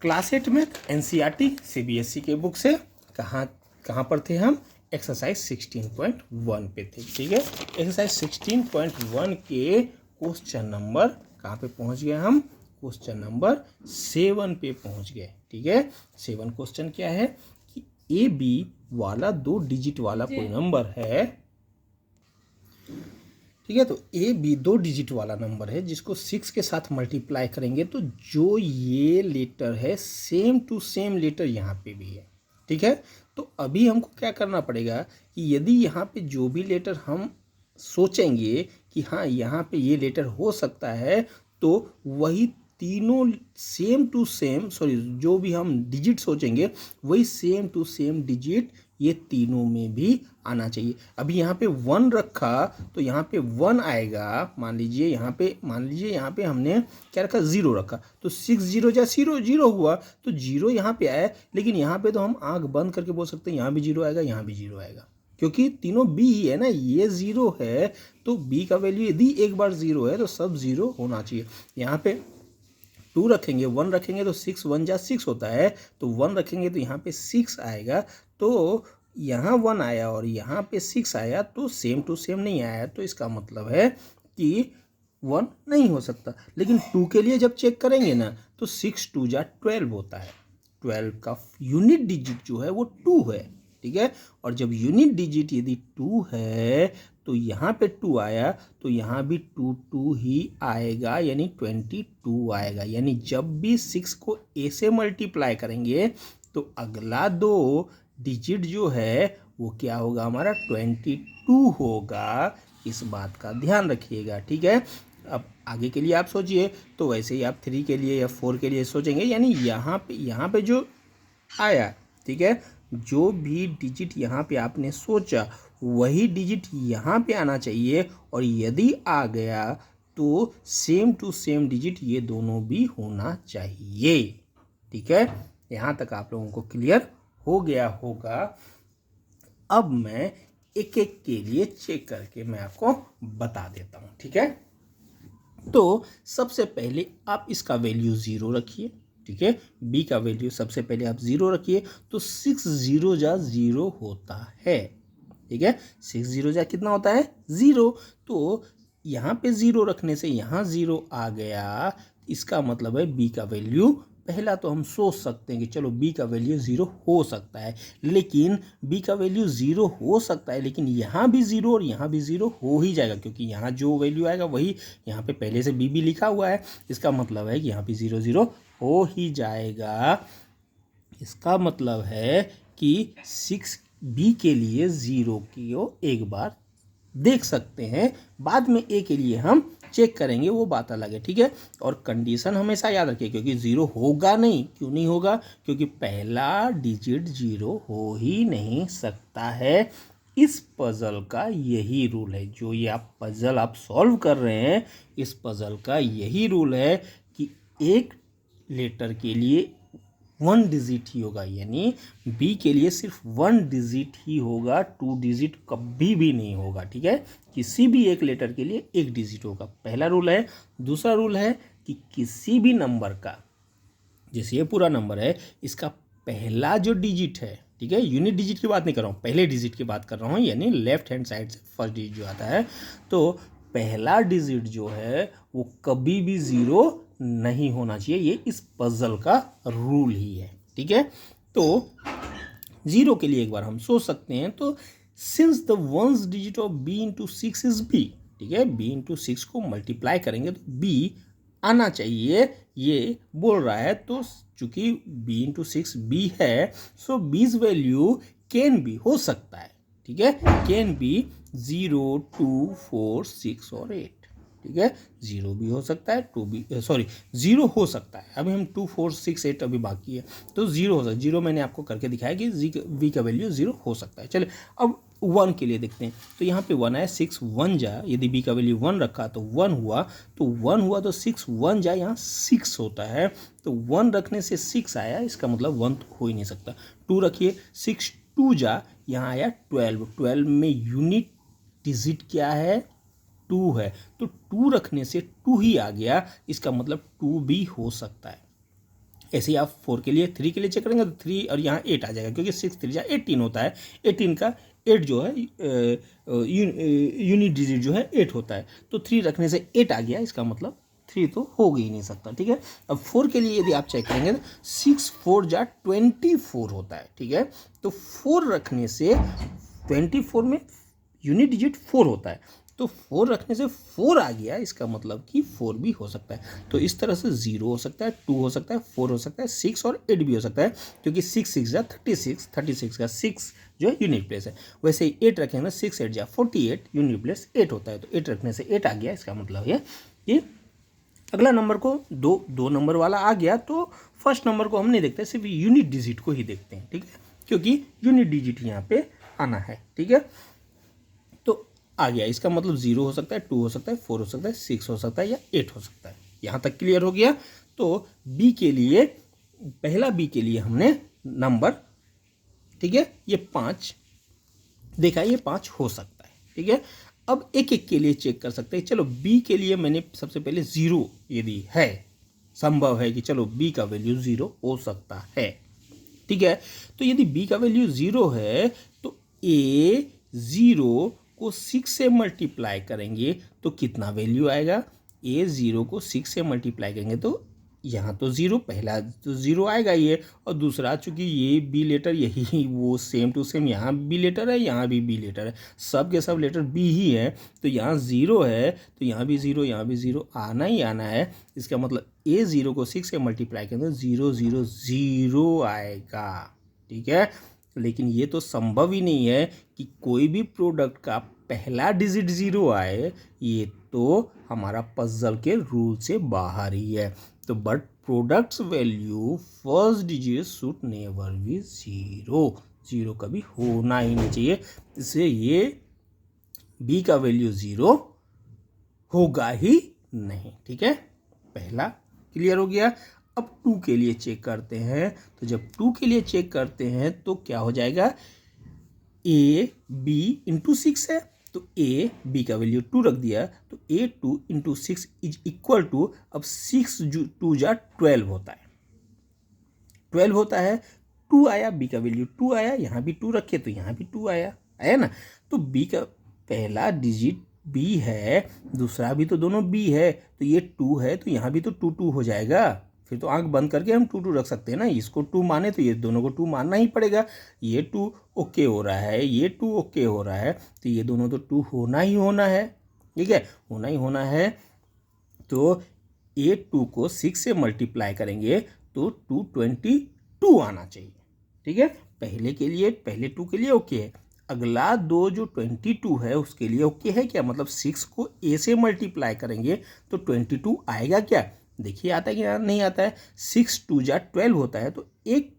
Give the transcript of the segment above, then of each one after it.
Class 8 में NCERT CBSE के book से कहाँ पर थे हम? एक्सरसाइज 16.1 पे थे। ठीक है, एक्सरसाइज 16.1 के क्वेश्चन नंबर कहाँ पे पहुँच गए हम? क्वेश्चन नंबर 7 पे पहुँच गए। ठीक है, 7 क्वेश्चन क्या है कि ए बी वाला 2 डिजिट वाला कोई नंबर है। ठीक है, तो ए बी 2 डिजिट वाला नंबर है जिसको 6 के साथ मल्टीप्लाई करेंगे तो जो ये लेटर है सेम टू सेम लेटर यहाँ पे भी है। ठीक है, तो अभी हमको क्या करना पड़ेगा कि यदि यहाँ पे जो भी लेटर हम सोचेंगे कि हाँ यहाँ पे ये लेटर हो सकता है, तो वही तीनों सेम टू सेम जो भी हम डिजिट सोचेंगे वही सेम टू सेम डिजिट ये तीनों में भी आना चाहिए। अभी यहाँ पे 1 रखा तो यहाँ पे 1 आएगा। मान लीजिए यहाँ पे हमने क्या रखा? 0 रखा तो 6 0 जा 0 0 हुआ तो 0 यहाँ पे आया। लेकिन यहाँ पे तो हम आंख बंद करके बोल सकते हैं यहाँ भी 0 आएगा, यहाँ भी 0 आएगा, क्योंकि तीनों बी ही है ना। ये 0 है तो बी का वैल्यू यदि एक बार 0 है तो सब 0 होना चाहिए। यहाँ पे 2 रखेंगे, 1 रखेंगे तो 6 1 जा 6 होता है, तो 1 रखेंगे तो यहाँ पे 6 आएगा। तो यहाँ 1 आया और यहाँ पे 6 आया तो सेम टू सेम नहीं आया, तो इसका मतलब है कि 1 नहीं हो सकता। लेकिन 2 के लिए जब चेक करेंगे ना तो 6 2 जा 12 होता है। 12 का यूनिट डिजिट जो है वो 2 है। ठीक है, और जब यूनिट डिजिट यदि 2 है तो यहाँ पे 2 आया तो यहाँ भी 2 2 ही आएगा, यानी 22 आएगा। यानी जब भी 6 को ए से मल्टीप्लाई करेंगे तो अगला 2 डिजिट जो है वो क्या होगा? हमारा 22 होगा। इस बात का ध्यान रखिएगा। ठीक है, अब आगे के लिए आप सोचिए तो वैसे ही आप 3 के लिए या 4 के लिए सोचेंगे, यानी यहाँ पे जो आया, ठीक है, जो भी डिजिट यहाँ पे आपने सोचा वही डिजिट यहाँ पे आना चाहिए, और यदि आ गया तो सेम टू सेम डिजिट ये दोनों भी होना चाहिए। ठीक है, यहाँ तक आप लोगों को क्लियर हो गया होगा। अब मैं एक एक के लिए चेक करके मैं आपको बता देता हूँ। ठीक है, तो सबसे पहले आप इसका वैल्यू 0 रखिए। ठीक है, बी का वैल्यू सबसे पहले आप 0 रखिए तो 6 0 जा 0 होता है। ठीक है, 6 0 जा कितना होता है? 0। तो यहाँ पे 0 रखने से यहाँ 0 आ गया। इसका मतलब है बी का वैल्यू, पहला तो हम सोच सकते हैं कि चलो बी का वैल्यू 0 हो सकता है, लेकिन बी का वैल्यू 0 हो सकता है लेकिन यहाँ भी 0 और यहाँ भी 0 हो ही जाएगा, क्योंकि यहाँ जो वैल्यू आएगा वही यहाँ पे पहले से बी भी लिखा हुआ है। इसका मतलब है कि यहाँ भी 0 0 हो ही जाएगा। इसका मतलब है कि 6 बी के लिए 0 को एक बार देख सकते हैं, बाद में ए के लिए हम चेक करेंगे, वो बात अलग है। ठीक है, और कंडीशन हमेशा याद रखिए, क्योंकि 0 होगा नहीं। क्यों नहीं होगा? क्योंकि पहला डिजिट 0 हो ही नहीं सकता है। इस पजल का यही रूल है। जो ये आप पजल आप सॉल्व कर रहे हैं, इस पजल का यही रूल है कि एक लेटर के लिए 1 डिजिट ही होगा, यानी बी के लिए सिर्फ 1 डिजिट ही होगा, 2 डिजिट कभी भी नहीं होगा। ठीक है, किसी भी एक लेटर के लिए 1 डिजिट होगा, पहला रूल है। दूसरा रूल है कि किसी भी नंबर का, जैसे ये पूरा नंबर है, इसका पहला जो डिजिट है, ठीक है, यूनिट डिजिट की बात नहीं कर रहा हूँ, पहले डिजिट की बात कर रहा हूँ, यानी लेफ्ट हैंड साइड से फर्स्ट डिजिट जो आता है, तो पहला डिजिट जो है वो कभी भी 0 नहीं होना चाहिए। ये इस पजल का रूल ही है। ठीक है, तो 0 के लिए एक बार हम सोच सकते हैं, तो since the ones digit of b into 6 is b, ठीक है, b इंटू 6 को मल्टीप्लाई करेंगे तो b आना चाहिए, ये बोल रहा है। तो चूंकि b इंटू 6 b है, सो बीज वैल्यू कैन बी हो सकता है। ठीक है, कैन बी 0 2 4 6 और 8। ठीक है, 0 भी हो सकता है, 0 हो सकता है। अभी हम 2 4 6 8 अभी बाकी है, तो 0 हो सकता है। 0 मैंने आपको करके दिखाया कि v का वैल्यू 0 हो सकता है। चलिए अब 1 के लिए देखते हैं। तो यहाँ पे 1 है, 6 1 जा, यदि b का वैल्यू 1 रखा तो 1 हुआ, तो 1 हुआ तो 6 1 जा, यहाँ 6 होता है, तो 1 रखने से 6 आया, इसका मतलब 1 तो हो ही नहीं सकता। 2 रखिए, 6 2 जा, यहाँ आया 12, 12 में यूनिट डिजिट क्या है? 2 है, तो 2 रखने से 2 ही आ गया, इसका मतलब 2 भी हो सकता है। ऐसे ही आप 4 के लिए 3 के लिए चेक करेंगे तो 3 और यहाँ 8 आ जाएगा, क्योंकि 6 3 जा 18 होता है। 18 का 8 जो है यूनिट डिजिट जो है 8 होता है, तो 3 रखने से 8 आ गया, इसका मतलब 3 तो हो ही नहीं सकता। ठीक है, अब 4 के लिए यदि आप चेक करेंगे तो 6 4 जा 24 होता है। ठीक है, तो 4 रखने से 24 में यूनिट डिजिट 4 होता है, तो 4 रखने से 4 आ गया, इसका मतलब कि 4 भी हो सकता है। तो इस तरह से 0 हो सकता है, 2 हो सकता है, 4 हो सकता है, 6 और 8 भी हो सकता है, क्योंकि 6 6 जा 36, 36 का 6 जो है यूनिट प्लेस है। वैसे ही 8 रखेंगे 6 8 जा 48, यूनिट प्लेस 8 होता है, तो 8 रखने से 8 आ गया, इसका मतलब है कि अगला नंबर को दो नंबर वाला आ गया, तो फर्स्ट नंबर को हम नहीं देखते, सिर्फ यूनिट डिजिट को ही देखते हैं। ठीक है, क्योंकि यूनिट डिजिट यहाँ पे आना है। ठीक है, तो आ गया, इसका मतलब 0 हो सकता है, 2 हो सकता है, 4 हो सकता है, 6 हो सकता है या 8 हो सकता है। यहाँ तक क्लियर हो गया। तो बी के लिए, पहला बी के लिए हमने नंबर, ठीक है, ये 5 देखा, ये 5 हो सकता है। ठीक है, अब एक एक के लिए चेक कर सकते हैं। चलो बी के लिए मैंने सबसे पहले 0 यदि है, संभव है कि चलो बी का वैल्यू 0 हो सकता है। ठीक है, तो यदि बी का वैल्यू 0 है तो ए 0 को 6 से मल्टीप्लाई करेंगे तो कितना वैल्यू आएगा? ए 0 को 6 से मल्टीप्लाई करेंगे तो यहाँ तो 0, पहला तो 0 आएगा ये, और दूसरा चूंकि ये बी लेटर यही वो सेम टू सेम यहाँ बी लेटर है, यहाँ भी बी लेटर है, सब के सब लेटर बी ही है, तो यहाँ 0 है तो यहाँ भी 0, यहाँ भी 0 आना ही आना है। इसका मतलब ए 0 को 6 से मल्टीप्लाई करेंगे तो 0 0 0 आएगा। ठीक है, लेकिन ये तो संभव ही नहीं है कि कोई भी प्रोडक्ट का पहला डिजिट 0 आए, ये तो हमारा पजल के रूल से बाहर ही है। तो but products value first digit should never be 0, 0 कभी होना ही नहीं चाहिए, इससे ये बी का वैल्यू 0 होगा ही नहीं। ठीक है, पहला क्लियर हो गया। अब 2 के लिए चेक करते हैं, तो जब 2 के लिए चेक करते हैं तो क्या हो जाएगा? ए बी इंटू 6 है, तो ए बी का वैल्यू 2 रख दिया, तो ए 2 इंटू 6 इज इक्वल टू, अब 6 2 जा 12 होता है, 12 होता है, 2 आया, बी का वैल्यू 2 आया, यहाँ भी 2 रखे तो यहाँ भी 2 आया, आया ना। तो बी का पहला डिजिट बी है, दूसरा भी तो दोनों बी है, तो ये 2 है तो यहाँ भी तो 2 2 हो जाएगा, फिर तो आंख बंद करके हम 2 2 रख सकते हैं ना, इसको 2 माने तो ये दोनों को 2 मानना ही पड़ेगा। ये 2 ओके हो रहा है, ये 2 ओके हो रहा है, तो ये दोनों तो 2 होना ही होना है। ठीक है, होना ही होना है, तो ए 2 को 6 से मल्टीप्लाई करेंगे तो 222 आना चाहिए। ठीक है, पहले के लिए, पहले 2 के लिए ओके है, अगला 2 जो 22 है उसके लिए ओके है क्या? मतलब 6 को ए से मल्टीप्लाई करेंगे तो 22 आएगा क्या? देखिए आता है कि नहीं आता है। 6 2 जा 12 होता है, तो एक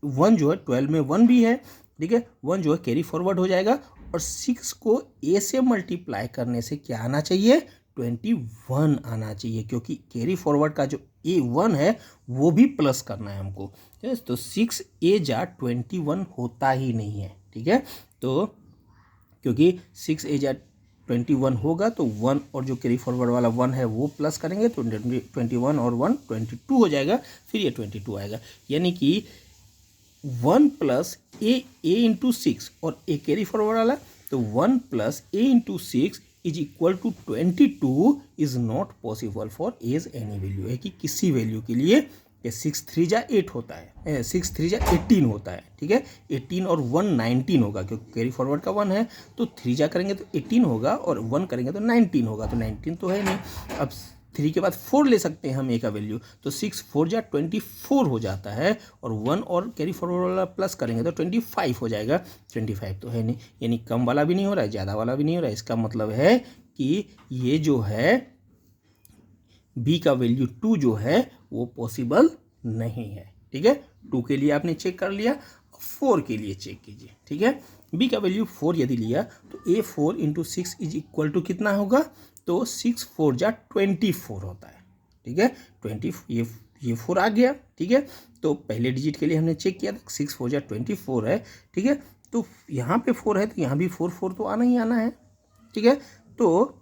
1 जो है 12 में 1 भी है, ठीक है, 1 जो है कैरी फॉरवर्ड हो जाएगा, और 6 को ए से मल्टीप्लाई करने से क्या आना चाहिए? 21 आना चाहिए, क्योंकि कैरी फॉरवर्ड का जो A1 है वो भी प्लस करना है हमको। तो 6 ए जा 21 होता ही नहीं है। ठीक है, तो क्योंकि 6 ए जा 21 होगा तो 1 और जो कैरी फॉरवर्ड वाला 1 है वो प्लस करेंगे तो 21 और 1 22 हो जाएगा, फिर ये 22 आएगा, यानी कि 1 प्लस ए इंटू 6 और ए कैरी फॉरवर्ड वाला, तो 1 plus a into 6 is equal to 22 is not possible for as any value, है कि किसी वैल्यू के लिए 6 3 जा 8 होता है, 6 3 जा 18 होता है। ठीक है, 18 और 1 19 होगा, क्योंकि कैरी फॉरवर्ड का 1 है, तो 3 जा करेंगे तो 18 होगा और 1 करेंगे तो 19 होगा, तो 19 तो है नहीं। अब 3 के बाद 4 ले सकते हैं हम ए का वैल्यू, तो 6 4 जा 24 हो जाता है, और 1 और कैरी फॉरवर्ड वाला प्लस करेंगे तो 25 हो जाएगा, 25 तो है नहीं, यानी कम वाला भी नहीं हो रहा है, ज़्यादा वाला भी नहीं हो रहा है। इसका मतलब है कि ये जो है बी का वैल्यू 2 जो है वो पॉसिबल नहीं है। ठीक है, 2 के लिए आपने चेक कर लिया, 4 के लिए चेक कीजिए। ठीक है, बी का वैल्यू 4 यदि लिया तो ए 4 इंटू 6 इज इक्वल टू कितना होगा? तो 6 4 जा 24 होता है। ठीक है, 20 ये 4 आ गया। ठीक है, तो पहले डिजिट के लिए हमने चेक किया था, 6 4 जा 24 है। ठीक है, तो यहाँ पे 4 है तो यहाँ भी 4 4 तो आना ही आना है। ठीक है, तो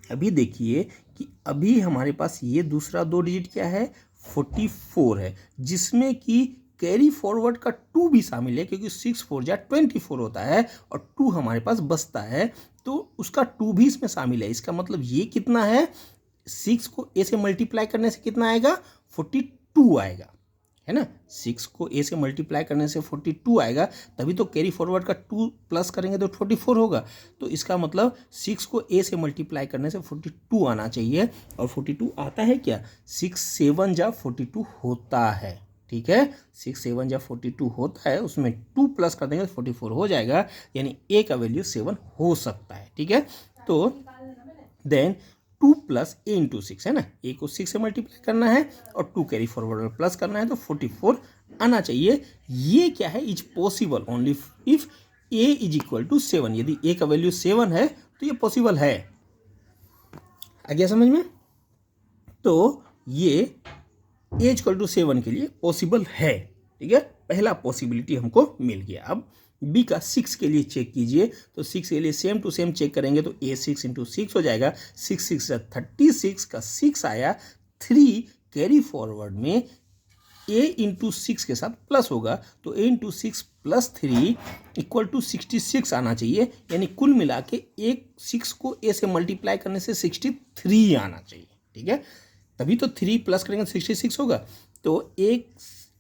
अभी देखिए कि अभी हमारे पास ये दूसरा 2 डिजिट क्या है? 44 है, जिसमें कि कैरी फॉरवर्ड का 2 भी शामिल है, क्योंकि 6 4 जा 24 होता है और 2 हमारे पास बचता है, तो उसका 2 भी इसमें शामिल है। इसका मतलब ये कितना है, 6 को ए से मल्टीप्लाई करने से कितना आएगा, 42 आएगा, है ना। 6 को ए से मल्टीप्लाई करने से 42 आएगा, तभी तो कैरी फॉरवर्ड का 2 प्लस करेंगे तो 44 होगा। तो इसका मतलब 6 को ए से मल्टीप्लाई करने से 42 आना चाहिए, और 42 आता है क्या, 6 7 जा 42 होता है, ठीक है। 6 7 जा 42 होता है, उसमें 2 प्लस कर देंगे तो 44 हो जाएगा, यानी ए का वैल्यू 7 हो सकता है, ठीक है। तो देन 2 प्लस ए इंटू 6 है ना, ए को 6 से मल्टीप्लाई करना है और 2 कैरी फॉरवर्ड प्लस करना है, तो 44 आना चाहिए। ये क्या है, is possible only if a is equal to 7। यदि ए का वैल्यू 7 है तो ये पॉसिबल है। आ गया समझ में। तो ये ए इक्वल टू 7 के लिए पॉसिबल है, ठीक है। पहला पॉसिबिलिटी हमको मिल गया। अब बी का 6 के लिए चेक कीजिए, तो 6 के लिए सेम टू सेम चेक करेंगे तो ए 6 इंटू 6 हो जाएगा, 6 6 36 का 6 आया, 3 कैरी फॉरवर्ड में ए इंटू 6 के साथ प्लस होगा, तो ए इंटू 6 प्लस 3 इक्वल टू 66 आना चाहिए, यानी कुल मिला के एक 6 को ए से मल्टीप्लाई करने से 63 आना चाहिए, ठीक है। तभी तो 3 प्लस करेंगे तो 66 होगा, तो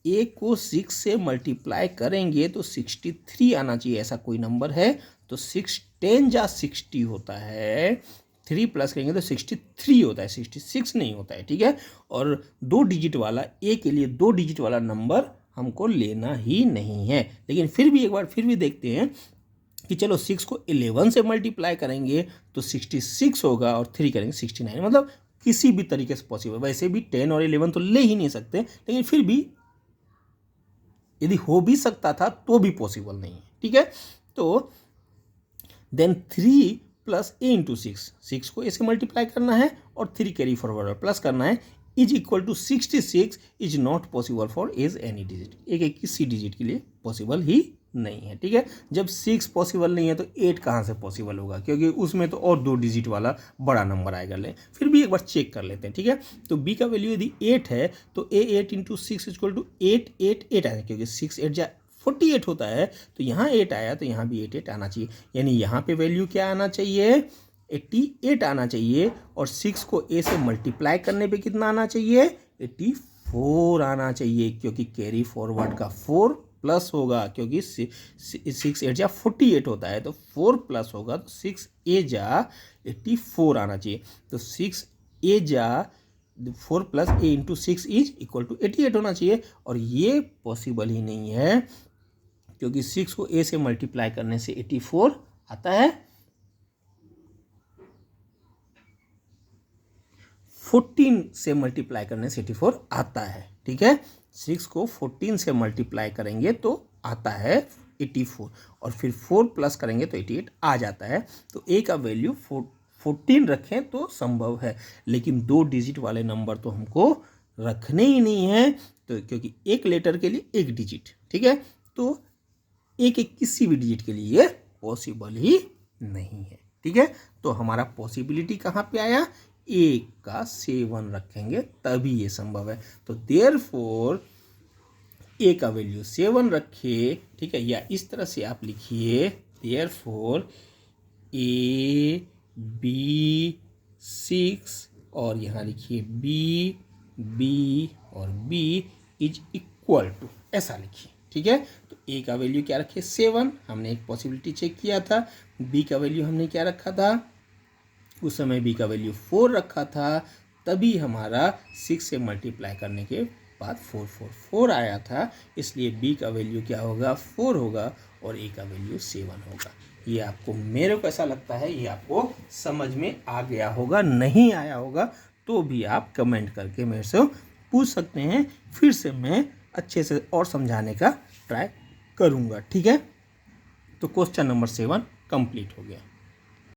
ए को 6 से मल्टीप्लाई करेंगे तो 63 आना चाहिए, ऐसा कोई नंबर है तो 6 10 जा 60 होता है, 3 प्लस करेंगे तो 63 होता है, 66 नहीं होता है, ठीक है। और 2 डिजिट वाला ए के लिए 2 डिजिट वाला नंबर हमको लेना ही नहीं है। लेकिन फिर भी एक बार फिर भी देखते हैं कि चलो 6 को 11 से मल्टीप्लाई करेंगे तो 66 होगा और 3 करेंगे 69, मतलब किसी भी तरीके से पॉसिबल। वैसे भी 10 और 11 तो ले ही नहीं सकते, लेकिन फिर भी यदि हो भी सकता था तो भी पॉसिबल नहीं है, ठीक है। तो देन 3 प्लस ए इंटू 6 को ए से मल्टीप्लाई करना है और 3 कैरी फॉरवर्ड प्लस करना है, is equal to 66 is not possible for as any digit. एक किसी डिजिट के लिए पॉसिबल ही नहीं है, ठीक है। जब 6 पॉसिबल नहीं है तो 8 कहाँ से पॉसिबल होगा, क्योंकि उसमें तो और 2 डिजिट वाला बड़ा नंबर आएगा। ले फिर भी एक बार चेक कर लेते हैं, ठीक है। तो बी का वैल्यू यदि 8 है तो ए 8 इंटू 6 इक्वल टू 8 8 8 आएगा, क्योंकि 6 8 जा 48 होता है, तो यहाँ 8 आया तो यहाँ भी 8 8 आना चाहिए, यानी यहाँ पे वैल्यू क्या आना चाहिए, 88 आना चाहिए। और 6 को ए से मल्टीप्लाई करने पे कितना आना चाहिए, 84 आना चाहिए, क्योंकि कैरी फॉरवर्ड का 4 प्लस होगा, क्योंकि 6 8 जा 48 होता है, तो 4 प्लस होगा, तो 6 ए जा 84 आना चाहिए। तो 6 ए जा 4 plus a into 6 is equal to 88 होना चाहिए, और ये पॉसिबल ही नहीं है, क्योंकि 6 को ए से मल्टीप्लाई करने से 84 आता है, 14 से मल्टीप्लाई करने से 84 आता है, ठीक है। 6 को 14 से मल्टीप्लाई करेंगे तो आता है 84, और फिर 4 प्लस करेंगे तो 88 आ जाता है। तो ए का वैल्यू 14 रखें तो संभव है, लेकिन 2 डिजिट वाले नंबर तो हमको रखने ही नहीं है, तो क्योंकि एक लेटर के लिए एक डिजिट, ठीक है। तो एक किसी भी डिजिट के लिए पॉसिबल ही नहीं है, ठीक है। तो हमारा पॉसिबिलिटी कहाँ पे आया, ए का 7 रखेंगे तभी ये संभव है। तो देयरफॉर ए का वैल्यू 7 रखिए, ठीक है, या इस तरह से आप लिखिए, देयरफॉर ए बी 6 और यहाँ लिखिए बी और बी इज इक्वल टू, ऐसा लिखिए, ठीक है। तो ए का वैल्यू क्या रखे, 7, हमने एक पॉसिबिलिटी चेक किया था। बी का वैल्यू हमने क्या रखा था, उस समय बी का वैल्यू 4 रखा था, तभी हमारा 6 से मल्टीप्लाई करने के बाद 4 आया था, इसलिए बी का वैल्यू क्या होगा, 4 होगा, और ए का वैल्यू 7 होगा। ये आपको, मेरे को ऐसा लगता है ये आपको समझ में आ गया होगा, नहीं आया होगा तो भी आप कमेंट करके मेरे से पूछ सकते हैं, फिर से मैं अच्छे से और समझाने का ट्राई करूँगा, ठीक है। तो क्वेश्चन नंबर 7 कंप्लीट हो गया।